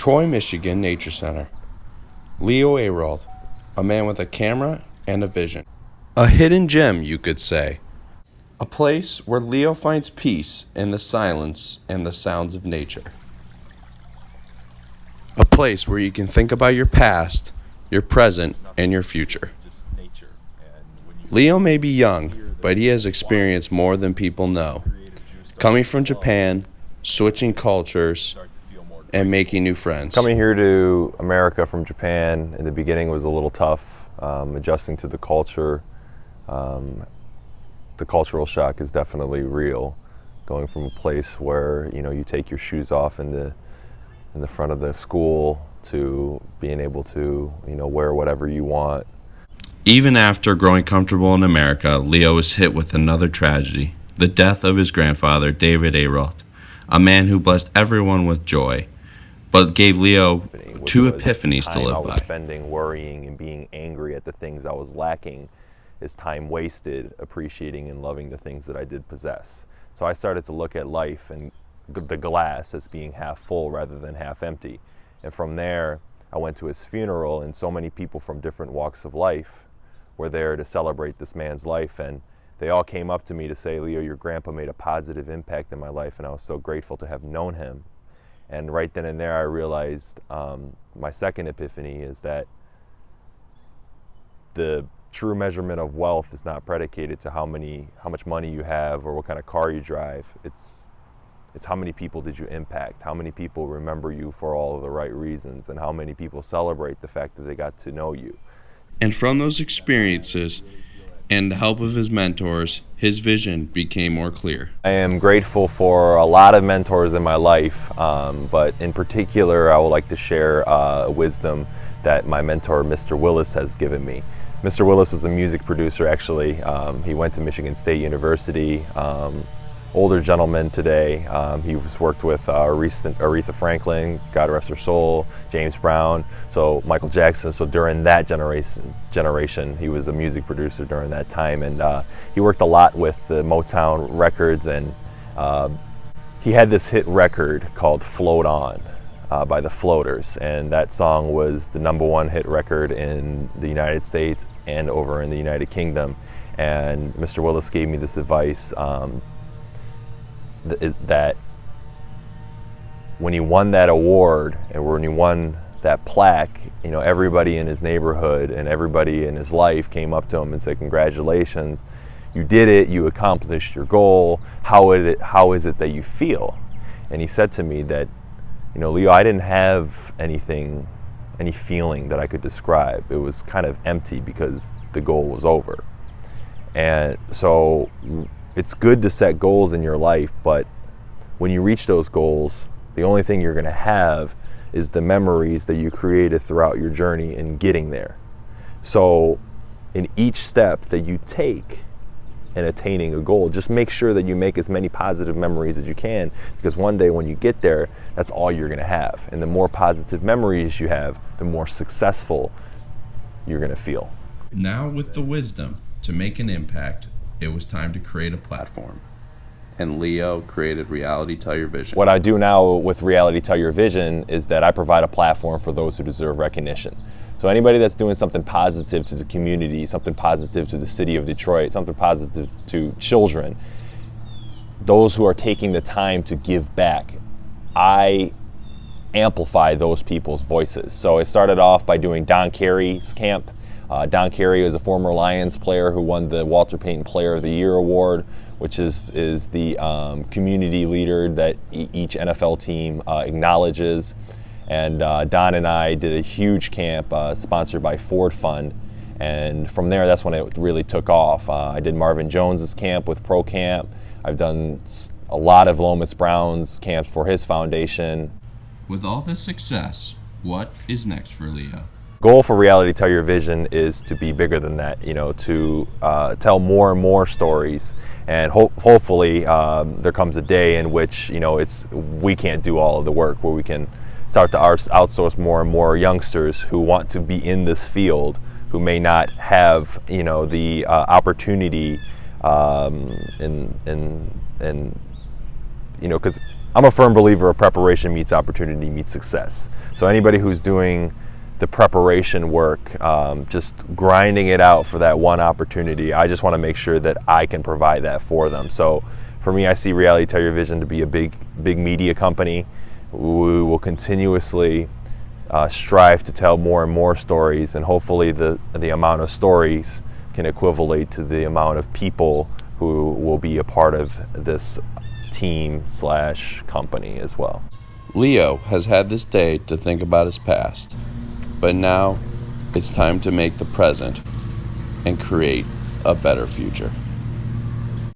Troy, Michigan Nature Center. Leo Ayrault, a man with a camera and a vision. A hidden gem, you could say. A place where Leo finds peace in the silence and the sounds of nature. A place where you can think about your past, your present, and your future. Leo may be young, but he has experienced more than people know. Coming from Japan, switching cultures, and making new friends. Coming here to America from Japan in the beginning was a little tough, adjusting to the culture. The cultural shock is definitely real. Going from a place where you take your shoes off in the front of the school to being able to wear whatever you want. Even after growing comfortable in America, Leo was hit with another tragedy, the death of his grandfather, David Ayrault, a man who blessed everyone with joy, but gave Leo two epiphanies to live by. I was spending worrying and being angry at the things I was lacking is time wasted appreciating and loving the things that I did possess. So I started to look at life and the glass as being half full rather than half empty. And from there, I went to his funeral, and so many people from different walks of life were there to celebrate this man's life, and they all came up to me to say, Leo, your grandpa made a positive impact in my life, and I was so grateful to have known him. And right then and there I realized my second epiphany is that the true measurement of wealth is not predicated to how much money you have or what kind of car you drive. It's how many people did you impact, how many people remember you for all of the right reasons, and how many people celebrate the fact that they got to know you. And from those experiences and the help of his mentors, his vision became more clear. I am grateful for a lot of mentors in my life, but in particular I would like to share wisdom that my mentor Mr. Willis has given me. Mr. Willis was a music producer actually. He went to Michigan State University. Older gentleman today. He's worked with Aretha Franklin, God rest her soul, James Brown, so Michael Jackson. So during that generation, he was a music producer during that time, and he worked a lot with the Motown records, and he had this hit record called Float On by the Floaters, and that song was the #1 hit record in the United States and over in the United Kingdom. And Mr. Willis gave me this advice that when he won that award and when he won that plaque, everybody in his neighborhood and everybody in his life came up to him and said, congratulations, you did it, you accomplished your goal, how is it that you feel? And he said to me that, Leo, I didn't have any feeling that I could describe. It was kind of empty because the goal was over. And so it's good to set goals in your life, but when you reach those goals, the only thing you're going to have is the memories that you created throughout your journey in getting there. So in each step that you take in attaining a goal, just make sure that you make as many positive memories as you can, because one day when you get there, that's all you're going to have. And the more positive memories you have, the more successful you're going to feel. Now with the wisdom to make an impact, it was time to create a platform. And Leo created Reality Tell Your Vision. What I do now with Reality Tell Your Vision is that I provide a platform for those who deserve recognition. So anybody that's doing something positive to the community, something positive to the city of Detroit, something positive to children, those who are taking the time to give back, I amplify those people's voices. So it started off by doing Don Carey's camp. Don Carey is a former Lions player who won the Walter Payton Player of the Year award, which is the community leader that each NFL team acknowledges. And Don and I did a huge camp sponsored by Ford Fund. And from there, that's when it really took off. I did Marvin Jones's camp with Pro Camp. I've done a lot of Lomas Brown's camps for his foundation. With all this success, what is next for Leo? Goal for Reality Tell Your Vision is to be bigger than that, to tell more and more stories, and hopefully there comes a day in which we can't do all of the work, where we can start to outsource more and more youngsters who want to be in this field, who may not have the opportunity, because I'm a firm believer of preparation meets opportunity meets success. So anybody who's doing the preparation work, just grinding it out for that one opportunity, I just want to make sure that I can provide that for them. So for me, I see Reality Television to be a big media company. We will continuously strive to tell more and more stories, and hopefully the amount of stories can equivalent to the amount of people who will be a part of this team/company as well. Leo has had this day to think about his past, but now it's time to make the present and create a better future.